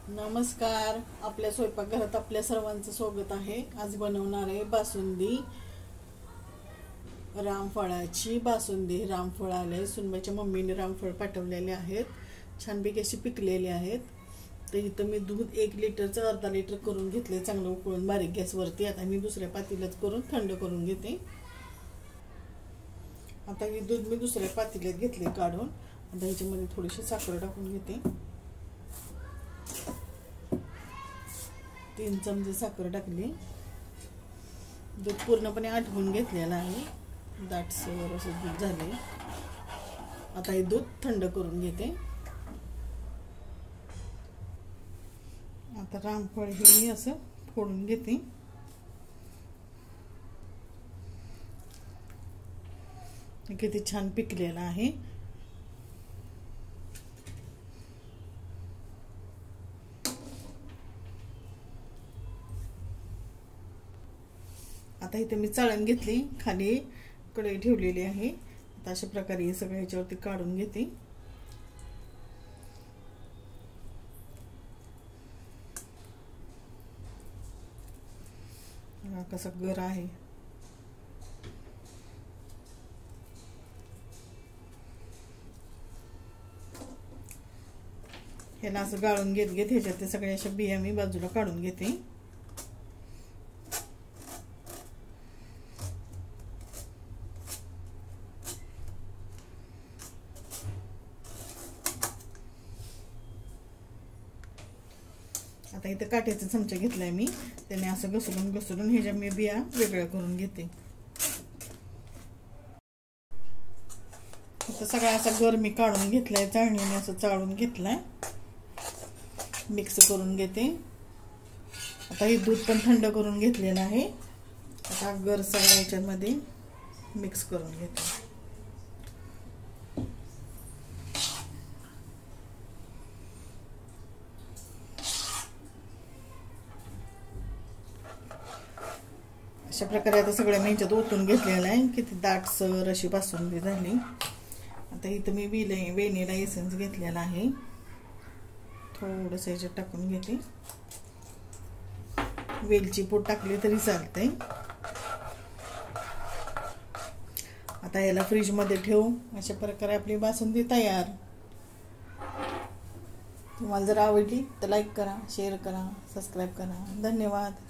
नमस्कार. आपल्या स्वयंपाकघरात आपल्या सर्वांचं स्वागत आहे. आज बनवणार आहे बासुंदी, रामफळाची बासुंदी. रामफळ आले, सुनबाईच्या मम्मीने रामफळ पाठवलेले आहेत, छानपैकी अशी पिकलेले आहेत. तर इथं मी दूध 1 लिटरचं अर्धा लिटर करून घेतले, चांगलं उकळून बारीक गॅसवरती. आता मी दुसऱ्या पातेल्यात करून थंड करून घेते. आता हे दूध मी दुसऱ्या पातेल्यात घेतले काढून. आता ह्याच्यामध्ये थोडीशी साखर टाकून घेते. 3 चमचे साखर टाकली. दूध पूर्णपणे आटवून घेतलेलं आहे, दाटसर असं दूध झाले. आता हे दूध थंड करून घेते. आता रामफळ हे मी असं फोडून घेते. किती छान पिकलेलं आहे. आता इथे मी चाळण घेतली, खाली कढई ठेवलेली आहे. आता अशा प्रकारे हे सगळं ह्याच्यावरती काढून घेते. कसा गर आहे. ह्याला असं गाळून घेत घेत ह्याच्यात ते सगळ्या अशा बिया मी बाजूला काढून घेते. आता इथे काट्याचा चमचा घेतलाय मी, त्याने असं घसरून घसरून ह्याच्या मी बिया वेगळ्या करून घेते. आता सगळा असा गर मी काढून घेतलाय, चाळणीने असं चाळून घेतलाय, मिक्स करून घेते. आता हे दूध पण थंड करून घेतलेलं आहे. आता गर सगळ्या ह्याच्यामध्ये मिक्स करून घेते. अशा प्रकारे आता सगळ्या मी ह्याच्यात ओतून घेतलेलं आहे. किती दाटसर अशी बासुंदी झाली. आता इथं मी व्हॅनिला एसेन्स घेतलेला आहे, थोडंसं ह्याच्यात टाकून घेते. वेलची पूड टाकली तरी चालते. आता याला फ्रीज मध्ये ठेवू. अशा प्रकारे आपली बासुंदी तयार. तुम्हाला जर आवडली तर लाईक करा, शेअर करा, सबस्क्राईब करा. धन्यवाद.